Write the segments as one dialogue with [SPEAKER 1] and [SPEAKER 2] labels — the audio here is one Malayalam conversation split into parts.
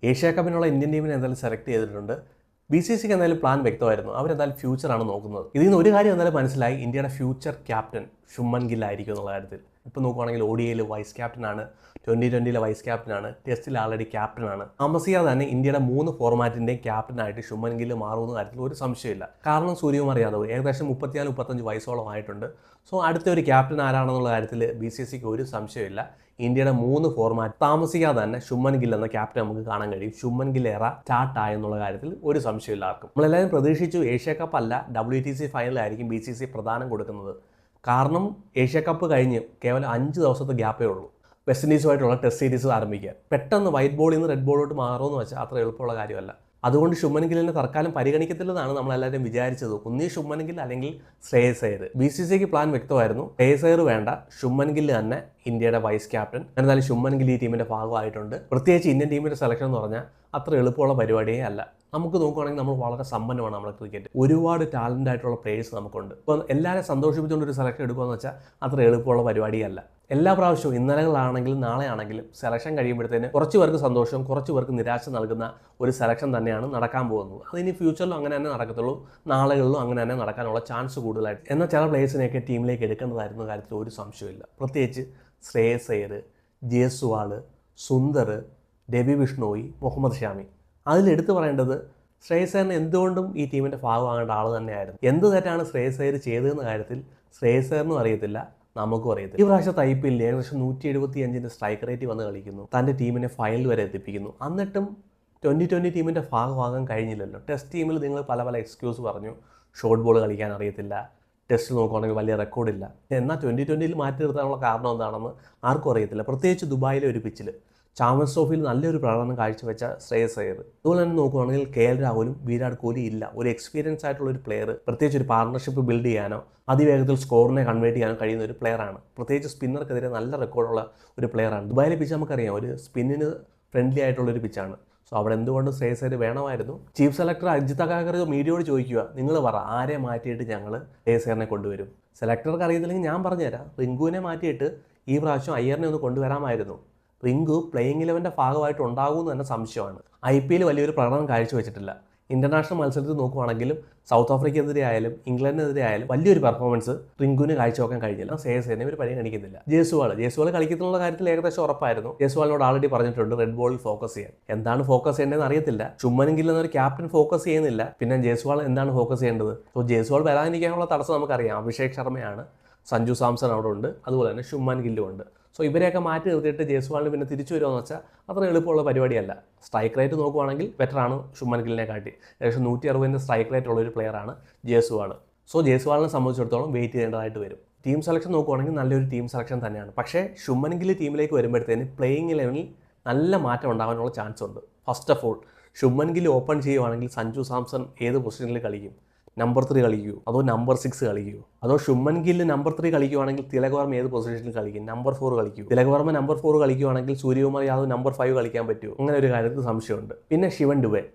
[SPEAKER 1] ഏഷ്യ കപ്പിനുള്ള ഇന്ത്യൻ ടീമിനെ എന്തായാലും സെലക്ട് ചെയ്തിട്ടുണ്ട്. BCCക്ക് എന്തായാലും പ്ലാൻ വ്യക്തമായിരുന്നു. അവരെന്തായാലും ഫ്യൂച്ചറാണ് നോക്കുന്നത്. ഇതിൽ നിന്ന് ഒരു കാര്യം എന്തായാലും മനസ്സിലായി, ഇന്ത്യയുടെ ഫ്യൂച്ചർ ക്യാപ്റ്റൻ ശുഭ്മൻ ഗിൽ ആയിരിക്കും എന്നുള്ള കാര്യത്തിൽ. ഇപ്പോൾ നോക്കുകയാണെങ്കിൽ ODIയിൽ വൈസ് ക്യാപ്റ്റനാണ്, T20 വൈസ് ക്യാപ്റ്റനാണ്, ടെസ്റ്റിൽ ആൾറെഡി ക്യാപ്റ്റനാണ്. താമസിയാതെ തന്നെ ഇന്ത്യയുടെ 3 ഫോർമാറ്റിൻ്റെയും ക്യാപ്റ്റനായിട്ട് ശുഭ്മൻ ഗിൽ മാറുന്ന കാര്യത്തിൽ ഒരു സംശയമില്ല. കാരണം സൂര്യകുമാർ യാദവ് ഏകദേശം 34-35 വയസ്സോളം ആയിട്ടുണ്ട്. സോ അടുത്ത ഒരു ക്യാപ്റ്റൻ ആരാണെന്നുള്ള കാര്യത്തിൽ BCCക്ക് ഒരു സംശയമില്ല. ഇന്ത്യയുടെ 3 ഫോർമാറ്റ് താമസിക്കാതെ തന്നെ ശുഭ്മൻ ഗിൽ എന്ന ക്യാപ്റ്റൻ നമുക്ക് കാണാൻ കഴിയും. ശുഭ്മൻ ഗിൽ എറ സ്റ്റാർട്ട് ആയെന്നുള്ള കാര്യത്തിൽ ഒരു സംശയമില്ല ആർക്കും. നമ്മളെല്ലാവരും പ്രതീക്ഷിച്ചു ഏഷ്യ കപ്പ് അല്ല, WTC ഫൈനലായിരിക്കും BCC പ്രധാനം കൊടുക്കുന്നത്. കാരണം ഏഷ്യ കപ്പ് കഴിഞ്ഞ് കേവലം 5 ദിവസത്തെ ഗ്യാപ്പേ ഉള്ളൂ വെസ്റ്റ് ഇൻഡീസുമായിട്ടുള്ള ടെസ്റ്റ് സീരീസ് ആരംഭിക്കാൻ. പെട്ടെന്ന് വൈറ്റ് ബോളിൽ നിന്ന് റെഡ് ബോളിലോട്ട് മാറുമെന്ന് വെച്ചാൽ അത്ര എളുപ്പമുള്ള കാര്യമല്ല. അതുകൊണ്ട് ശുഭ്മൻ ഗില്ലിനെ തൽക്കാലം പരിഗണിക്കത്തില്ലെന്നാണ് നമ്മളെല്ലാവരും വിചാരിച്ചത്. ഒന്നീ ശുഭ്മൻ ഗിൽ അല്ലെങ്കിൽ ശ്രേയസ് അയ്യർ. BCCക്ക് പ്ലാൻ വ്യക്തമായിരുന്നു. ശ്രേയസ് അയ്യർ വേണ്ട, ശുഭ്മൻ ഗിൽ തന്നെ ഇന്ത്യയുടെ വൈസ് ക്യാപ്റ്റൻ. എന്തായാലും ശുഭ്മൻ ഗിൽ ഈ ടീമിന്റെ ഭാഗമായിട്ടുണ്ട്. പ്രത്യേകിച്ച് ഇന്ത്യൻ ടീമിന്റെ സെലക്ഷൻ എന്ന് പറഞ്ഞാൽ അത്ര എളുപ്പമുള്ള പരിപാടിയേ അല്ല. നമുക്ക് നോക്കുകയാണെങ്കിൽ നമ്മൾ വളരെ സമ്പന്നമാണ് നമ്മുടെ ക്രിക്കറ്റ്. ഒരുപാട് ടാലൻ്റ് ആയിട്ടുള്ള പ്ലേയേഴ്സ് നമുക്കുണ്ട്. ഇപ്പം എല്ലാവരും സന്തോഷിപ്പിച്ചുകൊണ്ട് ഒരു സെലക്ഷൻ എടുക്കുകയെന്ന് വെച്ചാൽ അത്ര എളുപ്പമുള്ള പരിപാടിയല്ല. എല്ലാ പ്രാവശ്യവും ഇന്നലകളാണെങ്കിലും നാളെ ആണെങ്കിലും സെലക്ഷൻ കഴിയുമ്പോഴത്തേന് കുറച്ച് പേർക്ക് സന്തോഷം, കുറച്ച് പേർക്ക് നിരാശ നൽകുന്ന ഒരു സെലക്ഷൻ തന്നെയാണ് നടക്കാൻ പോകുന്നത്. അതിനി ഫ്യൂച്ചറിലും അങ്ങനെ തന്നെ നടക്കത്തുള്ളൂ, നാളുകളിലും അങ്ങനെ തന്നെ നടക്കാനുള്ള ചാൻസ് കൂടുതലായിട്ട്. എന്നാൽ ചില പ്ലേയേഴ്സിനെയൊക്കെ ടീമിലേക്ക് എടുക്കേണ്ടതായിരുന്ന കാര്യത്തിൽ ഒരു സംശയമില്ല. പ്രത്യേകിച്ച് ശ്രേയസ് അയ്യർ, ജയ്സ്വാൾ, സുന്ദർ, രവി ബിഷ്ണോയി, മുഹമ്മദ് ഷാമി. അതിലെടുത്ത് പറയേണ്ടത് ശ്രേയസ് അയ്യറിന് എന്തുകൊണ്ടും ഈ ടീമിൻ്റെ ഭാഗമാകേണ്ട ആൾ തന്നെയായിരുന്നു. എന്ത് തെറ്റാണ് ശ്രേയസ് അയ്യർ ചെയ്തതെന്ന കാര്യത്തിൽ ശ്രേയസ് അയ്യറിനും അറിയത്തില്ല, നമുക്കും അറിയത്തില്ല. ഈ പ്രാവശ്യത്തെ IPL ഏകദേശം 175 സ്ട്രൈക്ക് റേറ്റ് വന്ന് കളിക്കുന്നു. തൻ്റെ ടീമിനെ ഫൈനൽ വരെ എത്തിപ്പിക്കുന്നു. എന്നിട്ടും 2020 ടീമിൻ്റെ ഭാഗമാകാൻ കഴിഞ്ഞില്ലല്ലോ. ടെസ്റ്റ് ടീമിൽ നിങ്ങൾ പല പല എക്സ്ക്യൂസ് പറഞ്ഞു. ഷോർട്ട് ബോൾ കളിക്കാൻ അറിയത്തില്ല, ടെസ്റ്റ് നോക്കുകയാണെങ്കിൽ വലിയ റെക്കോർഡില്ല. എന്നാൽ 2020 മാറ്റി നിർത്താനുള്ള കാരണം എന്താണെന്ന് ആർക്കും അറിയത്തില്ല. പ്രത്യേകിച്ച് ദുബായിലെ ഒരു പിച്ചിൽ ചാമ്പ്യൻസ് ട്രോഫിയിൽ നല്ലൊരു പ്രകടനം കാഴ്ചവെച്ച ശ്രേയസ് അയ്യർ. അതുപോലെ തന്നെ നോക്കുകയാണെങ്കിൽ KL രാഹുലും വിരാട് കോഹ്ലി ഇല്ല. ഒരു എക്സ്പീരിയൻസ് ആയിട്ടുള്ള ഒരു പ്ലെയർ, പ്രത്യേകിച്ച് ഒരു പാർട്ണർഷിപ്പ് ബിൽഡ് ചെയ്യാനോ അതിവേഗത്തിൽ സ്കോറിനെ കൺവേർട്ട് ചെയ്യാനോ കഴിയുന്ന ഒരു പ്ലെയറാണ്. പ്രത്യേകിച്ച് സ്പിന്നർക്കെതിരെ നല്ല റെക്കോർഡുള്ള ഒരു പ്ലെയറാണ്. ദുബായിലെ പിച്ച് നമുക്കറിയാം, ഒരു സ്പിന്നിന് ഫ്രണ്ട്ലി ആയിട്ടുള്ളൊരു പിച്ചാണ്. സോ അവിടെ എന്തുകൊണ്ട് ശ്രേയസ് അയ്യർ വേണമായിരുന്നു. ചീഫ് സെലക്ടർ അജിത് അഗാകർ മീഡിയയോട് ചോദിക്കുക, നിങ്ങൾ പറ ആരെ മാറ്റിയിട്ട് ഞങ്ങൾ ശ്രേയസ് അയ്യറിനെ കൊണ്ടുവരും. സെലക്ടർക്ക് അറിയത്തില്ലെങ്കിൽ ഞാൻ പറഞ്ഞുതരാം, റിങ്കുവിനെ മാറ്റിയിട്ട് ഈ പ്രാവശ്യം അയ്യറിനെ ഒന്ന് കൊണ്ടുവരാമായിരുന്നു. റിങ്കു പ്ലേയിങ് 11ൻ്റെ ഭാഗമായിട്ട് ഉണ്ടാകുമെന്ന് തന്നെ സംശയമാണ്. IPL വലിയൊരു പ്രകടനം കാഴ്ചവെച്ചിട്ടില്ല. ഇന്റർനാഷണൽ മത്സരത്തിൽ നോക്കുവാണെങ്കിലും സൗത്ത് ആഫ്രിക്കയ്ക്കെതിരെ ആയാലും ഇംഗ്ലണ്ടിനെതിരെ ആയാലും വലിയൊരു പെർഫോമൻസ് റിങ്കുവിന് കാഴ്ചവെക്കാൻ കഴിഞ്ഞില്ല. ശ്രേയസ് അയ്യറിനെ ഇവർ പരിഗണിക്കുന്നില്ല. ജയ്സ്വാൾ കളിക്കുന്നുള്ള കാര്യത്തിൽ ഏകദേശം ഉറപ്പായിരുന്നു. ജയ്സ്വാളിനോട് ആൾറെഡി പറഞ്ഞിട്ടുണ്ട് റെഡ് ബോളിൽ ഫോക്കസ് ചെയ്യാൻ. എന്താണ് ഫോക്കസ് ചെയ്യേണ്ടതെന്ന് അറിയത്തില്ല. ശുഭ്മൻ ഗിൽ എന്നൊരു ക്യാപ്റ്റൻ ഫോക്കസ് ചെയ്യുന്നില്ല, പിന്നെ ജയ്സ്വാൾ എന്താണ് ഫോക്കസ് ചെയ്യേണ്ടത്? സോ ജയ്സ്വാൾ വരാനിരിക്കാനുള്ള തടസ്സം നമുക്കറിയാം. അഭിഷേക് ശർമ്മയാണ്, സഞ്ജു സാംസൺ അവിടെ ഉണ്ട്, അതുപോലെ തന്നെ ശുഭ്മൻ ഗില്ലും ഉണ്ട്. സോ ഇവരെയൊക്കെ മാറ്റി നിർത്തിയിട്ട് ജയ്സ്വാളിന് പിന്നെ തിരിച്ചു വരുമെന്ന് വെച്ചാൽ അത്ര എളുപ്പമുള്ള പരിപാടിയല്ല. സ്ട്രൈക്ക് റേറ്റ് നോക്കുവാണെങ്കിൽ ബെറ്ററാണ് ശുഭ്മൻ ഗില്ലിനെ കാട്ടി. ഏകദേശം 160 സ്ട്രൈക്ക് റേറ്റ് ഉള്ളൊരു പ്ലെയറാണ് ജയ്സ്വാൾ. സോ ജയ്സ്വാളിനെ സംബന്ധിച്ചിടത്തോളം വെയിറ്റ് ചെയ്യേണ്ടതായിട്ട് വരും. ടീം സെലക്ഷൻ നോക്കുവാണെങ്കിൽ നല്ലൊരു ടീം സെലക്ഷൻ തന്നെയാണ്. പക്ഷേ ശുഭ്മൻ ഗിൽ ടീമിലേക്ക് വരുമ്പോഴത്തേന് പ്ലേയിങ് 11ൽ നല്ല മാറ്റം ഉണ്ടാകാനുള്ള ചാൻസ് ഉണ്ട്. First of all Shubman Gill open ചെയ്യുവാണെങ്കിൽ സഞ്ജു സാംസൺ ഏത് പൊസിഷനിൽ കളിക്കും? നമ്പർ 3 കളിക്കൂ, അതോ നമ്പർ 6 കളിക്കൂ? അതോ ശുഭ്മൻ ഗിൽ നമ്പർ 3 കളിക്കുവാണെങ്കിൽ തിലക് വർമ്മ ഏത് പൊസിഷനിൽ കളിക്കും? നമ്പർ 4 കളിക്കൂ. തിലക് വർമ്മ നമ്പർ 4 കളിക്കുവാണെങ്കിൽ സൂര്യകുമാർ യാദവ് നമ്പർ 5 കളിക്കാൻ പറ്റുമോ? അങ്ങനെ ഒരു കാര്യത്തിൽ സംശയമുണ്ട്. പിന്നെ ശിവൻ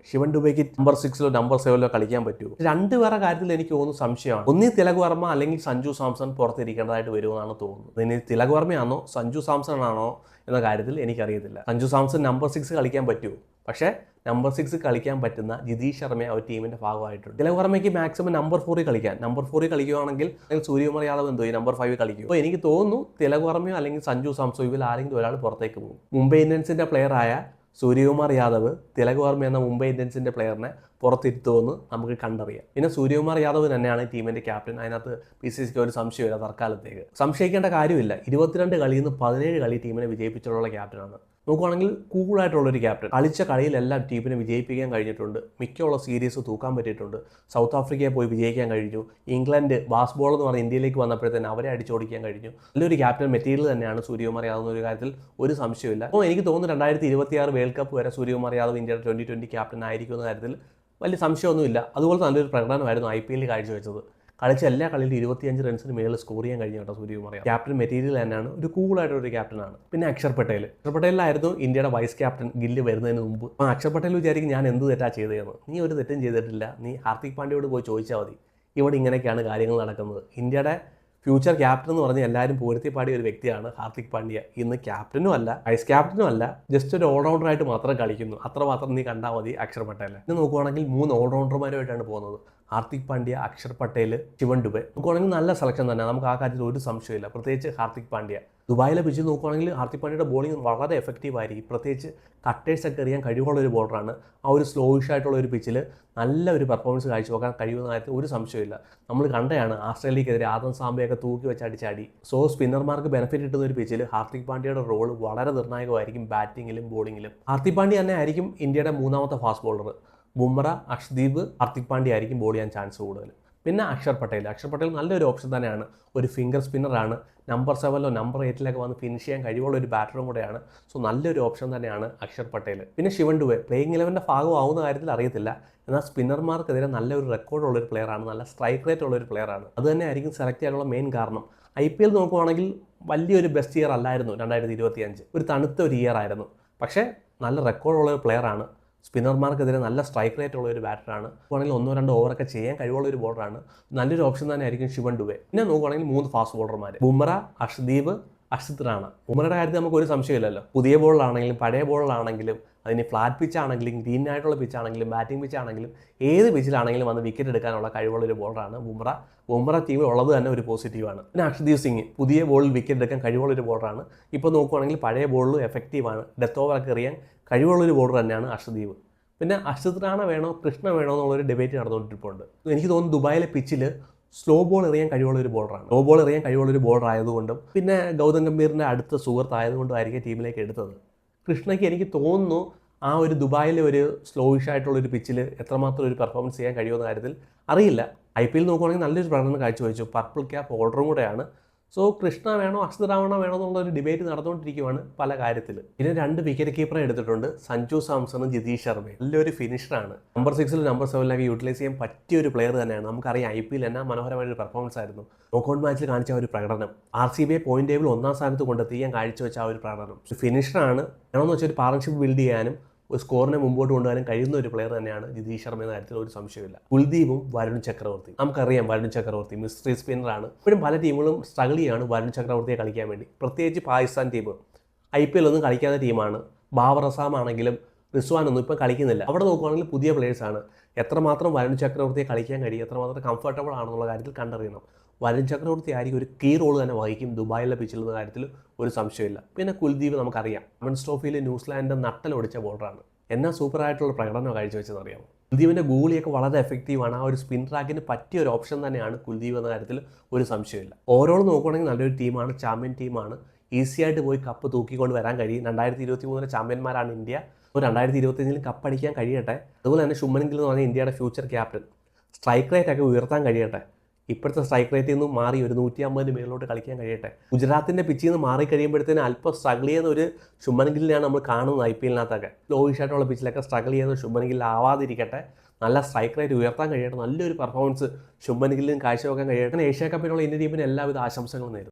[SPEAKER 1] ദുബൈക്ക് നമ്പർ 6 നമ്പർ 7 കളിക്കാൻ പറ്റുമോ? രണ്ടുപേരുടെ കാര്യത്തിൽ എനിക്ക് തോന്നുന്നു സംശയമാണ്. ഒന്നീ തിലക് വർമ്മ അല്ലെങ്കിൽ സഞ്ജു സാംസൺ പുറത്തിരിക്കേണ്ടതായിട്ട് വരുമെന്നാണ് തോന്നുന്നത്. ഇനി തിലക് വർമ്മയാണോ സഞ്ജു സാംസൺ ആണോ എന്ന കാര്യത്തിൽ എനിക്കറിയത്തില്ല. സഞ്ജു സാംസൺ നമ്പർ 6 കളിക്കാൻ പറ്റുമോ? പക്ഷേ നമ്പർ 6 കളിക്കാൻ പറ്റുന്ന ജിതീഷ് ശർമ്മ ഒരു ടീമിന്റെ ഭാഗമായിട്ടുണ്ട്. തിലക് വർമ്മയ്ക്ക് മാക്സിമം നമ്പർ 4 കളിക്കാൻ. നമ്പർ 4 കളിക്കുകയാണെങ്കിൽ സൂര്യകുമാർ യാദവ് എന്തോ നമ്പർ 5 കളിക്കും. അപ്പോൾ എനിക്ക് തോന്നുന്നു തിലക് വർമ്മയോ അല്ലെങ്കിൽ സഞ്ജു സാംസൺ ഇവർ ആരെങ്കിലും ഒരാൾ പുറത്തേക്ക് പോകും. മുംബൈ ഇന്ത്യൻസിന്റെ പ്ലെയറായ സൂര്യകുമാർ യാദവ് തിലക് വർമ്മ എന്ന മുംബൈ ഇന്ത്യൻസിന്റെ പ്ലെയറിനെ പുറത്തിരുത്തുമെന്ന് നമുക്ക് കണ്ടറിയാം. പിന്നെ സൂര്യകുമാർ യാദവ് തന്നെയാണ് ടീമിന്റെ ക്യാപ്റ്റൻ. അതിനകത്ത് BCCക്ക് ഒരു സംശയമില്ല തൽക്കാലത്തേക്ക്. സംശയിക്കേണ്ട കാര്യമില്ല. 22 കളിയിൽ നിന്ന് 17 കളി ടീമിനെ വിജയിപ്പിച്ചിട്ടുള്ള ക്യാപ്റ്റനാണ്. നോക്കുവാണെങ്കിൽ കൂളായിട്ടുള്ളൊരു ക്യാപ്റ്റൻ. കളിച്ച കളിയിലെല്ലാം ടീമിനെ വിജയിപ്പിക്കാൻ കഴിഞ്ഞിട്ടുണ്ട്. മിക്കുള്ള സീരീസ് തൂക്കാൻ പറ്റിയിട്ടുണ്ട്. സൗത്ത് ആഫ്രിക്കയെ പോയി വിജയിക്കാൻ കഴിഞ്ഞു. ഇംഗ്ലണ്ട് ബാസ്ബോൾ എന്ന് പറഞ്ഞ് ഇന്ത്യയിലേക്ക് വന്നപ്പോഴത്തേന് അവരെ അടിച്ചോടിക്കാൻ കഴിഞ്ഞു. നല്ലൊരു ക്യാപ്റ്റൻ മെറ്റീരിയൽ തന്നെയാണ് സൂര്യകുമാർ യാദവ് എന്നൊരു കാര്യത്തിൽ ഒരു സംശയമില്ല. അപ്പോൾ എനിക്ക് തോന്നുന്നു 2026 വേൾഡ് കപ്പ് വരെ സൂര്യകുമാർ യാദവ് ഇന്ത്യയുടെ 2020 ക്യാപ്റ്റൻ ആയിരിക്കും എന്ന കാര്യത്തിൽ വലിയ സംശയമൊന്നുമില്ല. അതുപോലെ നല്ലൊരു പ്രകടനമായിരുന്നു IPL കാഴ്ചവെച്ചത്. കളിച്ച എല്ലാ കളിയിലും 25 റൺസിന് മേളിൽ സ്കോർ ചെയ്യാൻ കഴിഞ്ഞു കേട്ടോ സൂര്യകുമാർ. ക്യാപ്റ്റൻ മെറ്റീരിയൽ തന്നെയാണ്, ഒരു കൂളായിട്ടൊരു ക്യാപ്റ്റനാണ്. പിന്നെ അക്ഷർ പട്ടേലായിരുന്നു ഇന്ത്യയുടെ വൈസ് ക്യാപ്റ്റൻ ഗില്ല് വരുന്നതിന് മുമ്പ്. അപ്പോൾ അക്ഷർ പട്ടേൽ വിചാരിക്കും ഞാൻ എന്ത് തെറ്റാ ചെയ്തതെന്ന്. നീ ഒരു തെറ്റും ചെയ്തിട്ടില്ല, നീ ഹാർദിക് പാണ്ഡ്യയോട് പോയി ചോദിച്ചാൽ മതി. ഇവിടെ ഇങ്ങനെയൊക്കെയാണ് കാര്യങ്ങൾ നടക്കുന്നത്. ഇന്ത്യയുടെ ഫ്യൂച്ചർ ക്യാപ്റ്റൻ എന്ന് പറഞ്ഞ് എല്ലാവരും പുകഴ്ത്തി പാടിയ ഒരു വ്യക്തിയാണ് ഹാർദിക് പാണ്ഡ്യ. ഇന്ന് ക്യാപ്റ്റനും അല്ല, വൈസ് ക്യാപ്റ്റനും അല്ല, ജസ്റ്റ് ഒരു ഓൾറൗണ്ടറായിട്ട് മാത്രം കളിക്കുന്നു. അത്രമാത്രം നീ കണ്ടാൽ മതി അക്ഷർ പട്ടേൽ. ഇന്ന് നോക്കുവാണെങ്കിൽ 3 ഓൾറൗണ്ടർമാരുമായിട്ടാണ് പോകുന്നത്. ഹാർദിക് പാണ്ഡ്യ, അക്ഷർ പട്ടേൽ, ശിവൻ ദുബെ. നോക്കുവാണെങ്കിൽ നല്ല സെലക്ഷൻ തന്നെ, നമുക്ക് ആ കാര്യത്തിൽ ഒരു സംശയമില്ല. പ്രത്യേകിച്ച് ഹാർദിക് പാണ്ഡ്യ. ദുബായിലെ പിച്ച് നോക്കുവാണെങ്കിൽ ഹാർദിക് പാണ്ഡ്യയുടെ ബോളിംഗ് വളരെ എഫക്റ്റീവ് ആയിരിക്കും. പ്രത്യേകിച്ച് കട്ടേഴ്സൊക്കെ എറിയാൻ കഴിവുള്ള ഒരു ബോളറാണ്. ആ ഒരു സ്ലോയിഷ് ആയിട്ടുള്ള ഒരു പിച്ചിൽ നല്ല ഒരു പെർഫോമൻസ് കാഴ്ചവെക്കാൻ കഴിയുന്ന കാര്യത്തിൽ ഒരു സംശയമില്ല. നമ്മൾ കണ്ടതാണ് ആസ്ട്രേലിയക്കെതിരെ ആദം സാംബയൊക്കെ തൂക്കി വെച്ച് അടിച്ചാടി. സോ സ്പിന്നർമാർക്ക് ബെനിഫിറ്റ് കിട്ടുന്ന ഒരു പിച്ചിൽ ഹാർദിക് പാണ്ഡ്യയുടെ റോൾ വളരെ നിർണായകമായിരിക്കും ബാറ്റിങ്ങിലും ബോളിങ്ങിലും. ഹാർദിക് പാണ്ഡ്യ തന്നെ ആയിരിക്കും ഇന്ത്യയുടെ 3ാമത്തെ ഫാസ്റ്റ് ബോളർ. ബുംറ, അർഷ്ദീപ്, ഹാർദിക് പാണ്ഡ്യ ആയിരിക്കും ബോൾ ചെയ്യാൻ ചാൻസ് കൂടുതൽ. പിന്നെ അക്ഷർ പട്ടേൽ നല്ലൊരു ഓപ്ഷൻ തന്നെയാണ്. ഒരു ഫിംഗർ സ്പിന്നറാണ്. നമ്പർ 7 നമ്പർ 8 വന്ന് ഫിനിഷ് ചെയ്യാൻ കഴിവുള്ള ഒരു ബാറ്ററും കൂടെയാണ്. സോ നല്ലൊരു ഓപ്ഷൻ തന്നെയാണ് അക്ഷർ പട്ടേൽ. പിന്നെ ശിവൻ ദുബെ പ്ലേയിങ് 11ൻ്റെ ഭാഗമാവുന്ന കാര്യത്തിൽ അറിയത്തില്ല. എന്നാൽ സ്പിന്നർമാർക്കെതിരെ നല്ലൊരു റെക്കോർഡുള്ളൊരു പ്ലെയറാണ്, നല്ല സ്ട്രൈക്ക് റേറ്റ് ഉള്ളൊരു പ്ലെയറാണ്. അത് തന്നെ ആയിരിക്കും സെലക്ട് ചെയ്യാനുള്ള മെയിൻ കാരണം. IPL നോക്കുവാണെങ്കിൽ വലിയൊരു ബെസ്റ്റ് ഇയർ അല്ലായിരുന്നു 2025. ഒരു തണുത്ത ഒരു ഇയർ ആയിരുന്നു. പക്ഷേ നല്ല റെക്കോർഡുള്ള ഒരു പ്ലെയറാണ്. സ്പിന്നർമാർക്കെതിരെ നല്ല സ്ട്രൈക്ക് റേറ്റ് ഉള്ള ഒരു ബാറ്ററാണ്. നോക്കുവാണെങ്കിൽ 1-2 ഓവറൊക്കെ ചെയ്യാൻ കഴിവുള്ള ഒരു ബോളറാണ്. നല്ലൊരു ഓപ്ഷൻ തന്നെ ആയിരിക്കും ശിവൻ ദുബെ. പിന്നെ നോക്കുവാണെങ്കിൽ 3 ഫാസ്റ്റ് ബോളർമാർ, ബുംറ, അർഷ്ദീപ്, അർഷിത് റാണ. ബുംറയുടെ കാര്യത്തിൽ നമുക്ക് ഒരു സംശയമില്ലല്ലോ. പുതിയ ബോളിലാണെങ്കിലും പഴയ ബോളിലാണെങ്കിലും അതിന് ഫ്ലാറ്റ് പിച്ച് ആണെങ്കിലും ഗ്രീൻ ആയിട്ടുള്ള പിച്ച് ആണെങ്കിലും ബാറ്റിംഗ് പിച്ച് ആണെങ്കിലും ഏത് പിച്ചിലാണെങ്കിലും വന്ന് വിക്കറ്റ് എടുക്കാനുള്ള കഴിവുള്ള ഒരു ബോളറാണ് ബുംറ. ബുംറ ടീമിൽ ഉള്ളത് തന്നെ ഒരു പോസിറ്റീവാണ്. പിന്നെ അർഷ്ദീപ് സിംഗ് പുതിയ ബോളിൽ വിക്കറ്റ് എടുക്കാൻ കഴിവുള്ള ഒരു ബോളറാണ്. ഇപ്പോൾ നോക്കുവാണെങ്കിൽ പഴയ ബോളിലും എഫക്റ്റീവാണ്. ഡെത്ത് ഓവറൊക്കെ എറിയാൻ കഴിവുള്ളൊരു ബോളർ തന്നെയാണ് അർഷ്ദീപ്. പിന്നെ അർഷിത് റാണ വേണോ കൃഷ്ണ വേണോ എന്നുള്ളൊരു ഡിബേറ്റ് നടന്നുകൊണ്ടിരിപ്പുണ്ട്. എനിക്ക് തോന്നുന്നു ദുബായിലെ പിച്ചിൽ സ്ലോ ബോൾ എറിയാൻ കഴിവുള്ള ഒരു ബോളറാണ്. സ്ലോ ബോൾ എറിയാൻ കഴിവുള്ള ഒരു ബോളർ ആയതുകൊണ്ടും പിന്നെ ഗൗതം ഗംഭീറിൻ്റെ അടുത്ത സുഹൃത്തായതുകൊണ്ടും ആയിരിക്കും ടീമിലേക്ക് എടുത്തത്. കൃഷ്ണയ്ക്ക് എനിക്ക് തോന്നുന്നു ആ ഒരു ദുബായിലെ ഒരു സ്ലോയിഷ് ആയിട്ടുള്ളൊരു പിച്ചിൽ എത്രമാത്രം ഒരു പെർഫോമൻസ് ചെയ്യാൻ കഴിയുമെന്ന കാര്യത്തിൽ അറിയില്ല. IPL നോക്കുവാണെങ്കിൽ നല്ലൊരു പ്രകടനം കാഴ്ചവെച്ചു. പർപ്പിൾ ക്യാപ്പ് ഹോൾഡറും കൂടെയാണ്. സോ കൃഷ്ണ വേണോ അർഷിത് റാണ വേണോ എന്നുള്ളൊരു ഡിബേറ്റ് നടന്നുകൊണ്ടിരിക്കുകയാണ് പല കാര്യത്തിൽ. പിന്നെ 2 വിക്കറ്റ് കീപ്പറെ എടുത്തിട്ടുണ്ട്, സഞ്ജു സാംസണും ജിതീഷ് ശർമ്മയും. നല്ലൊരു ഫിനിഷറാണ്. നമ്പർ 6 നമ്പർ 7 യൂട്ടിലൈസ് ചെയ്യാൻ പറ്റിയ ഒരു പ്ലെയർ തന്നെയാണ്. നമുക്കറിയാം IPL എന്നാ മനോഹരമായൊരു പെർഫോമൻസ് ആയിരുന്നു. നോക്കൗട്ട് മാച്ചിൽ കാണിച്ച ഒരു പ്രകടനം, RCBയെ പോയിന്റ് ടേബിൾ 1ാം സ്ഥാനത്ത് കൊണ്ടെത്തിക്കാൻ കാഴ്ചവെച്ച ആ ഒരു പ്രകടനം. ഫിനിഷറാണ്. വേണമെന്ന് വെച്ചാൽ ഒരു പാർട്ണർഷിപ്പ് ബിൽഡ് ചെയ്യാനും ഒരു സ്കോറിനെ മുമ്പോട്ട് കൊണ്ടുപോകാനും കഴിയുന്ന ഒരു പ്ലെയർ തന്നെയാണ് ജിതീഷ് ശർമ്മ എന്ന കാര്യത്തിൽ ഒരു സംശയമില്ല. കുൽദീപും വരുൺ ചക്രവർത്തി. നമുക്കറിയാം വരുൺ ചക്രവർത്തി മിസ്റ്ററി സ്പിന്നറാണ്. ഇപ്പോഴും പല ടീമുകളും സ്ട്രഗിൾ ചെയ്യാണ് വരുൺ ചക്രവർത്തിയെ കളിക്കാൻ വേണ്ടി. പ്രത്യേകിച്ച് പാകിസ്ഥാൻ ടീം IPL ഒന്നും കളിക്കാത്ത ടീമാണ്. ബാബർ അസാം ആണെങ്കിലും റിസ്വാനൊന്നും ഇപ്പം കളിക്കുന്നില്ല. അവിടെ നോക്കുവാണെങ്കിൽ പുതിയ പ്ലേയേഴ്സാണ്. എത്രമാത്രം വരുൺ ചക്രവർത്തിയെ കളിക്കാൻ കഴിയും, എത്രമാത്രം കംഫർട്ടബിൾ ആണെന്നുള്ള കാര്യത്തിൽ കണ്ടറിയണം. വരുൺ ചക്രവർത്തി ആയിരിക്കും ഒരു കീ റോൾ തന്നെ വഹിക്കും ദുബായിലെ പിച്ചിൽ എന്ന കാര്യത്തിൽ ഒരു സംശയമില്ല. പിന്നെ കുൽദീപ് നമുക്കറിയാം ലെമൺസ് ട്രോഫിയിൽ ന്യൂസിലാൻഡ് നട്ടലൊടിച്ച ബോളറാണ്. എന്നാ സൂപ്പറായിട്ടുള്ള പ്രകടനം കാഴ്ചവെച്ചെന്ന് അറിയാമോ. കുൽദീപിൻ്റെ ഗോളിയൊക്കെ വളരെ എഫക്റ്റീവാണ്. ആ ഒരു സ്പിൻ ട്രാക്കിന് പറ്റിയ ഒരു ഓപ്ഷൻ തന്നെയാണ് കുൽദീപ് എന്ന കാര്യത്തിൽ ഒരു സംശയമില്ല. ഓവറോൾ നോക്കുകയാണെങ്കിൽ നല്ലൊരു ടീമാണ്, ചാമ്പ്യൻ ടീമാണ്. ഈസി ആയിട്ട് പോയി കപ്പ് തൂക്കിക്കൊണ്ട് വരാൻ കഴിയും. 2023 ചാമ്പ്യന്മാരാണ് ഇന്ത്യ. 2025 കപ്പടിക്കാൻ കഴിയട്ടെ. അതുപോലെ തന്നെ ശുഭ്മൻ ഗിൽ എന്ന് പറഞ്ഞാൽ ഇന്ത്യയുടെ ഫ്യൂച്ചർ ക്യാപ്റ്റൻ. സ്ട്രൈക്ക് റേറ്റ് ഒക്കെ ഉയർത്താൻ കഴിയട്ടെ. ഇപ്പോഴത്തെ സ്ട്രൈക്ക് റേറ്റിൽ നിന്നും മാറി ഒരു 150 മേളിലോട്ട് കളിക്കാൻ കഴിയട്ടെ. ഗുജറാത്തിൻ്റെ പിച്ചിൽ നിന്ന് മാറി കഴിയുമ്പോഴത്തേന് അല്പം സ്ട്രഗിൾ ചെയ്യുന്ന ഒരു ശുഭ്മൻ ഗില്ലിനെയാണ് നമ്മൾ കാണുന്നത് IPL-നകത്തൊക്കെ. ലോയിഷ് ആയിട്ടുള്ള പിച്ചിലൊക്കെ സ്ട്രഗിൾ ചെയ്യുന്ന ശുഭ്മൻ ഗിൽ ആവാതിരിക്കട്ടെ. നല്ല സ്ട്രൈക്ക് റേറ്റ് ഉയർത്താൻ കഴിയട്ടെ. നല്ലൊരു പെർഫോമൻസ് ശുഭ്മൻ ഗില്ലിന് കാഴ്ചവെക്കാൻ കഴിയട്ടെ. ഏഷ്യ കപ്പിനുള്ള ഇന്ത്യൻ ടീമിന് എല്ലാവിധ ആശംസകളും നേരുന്നു.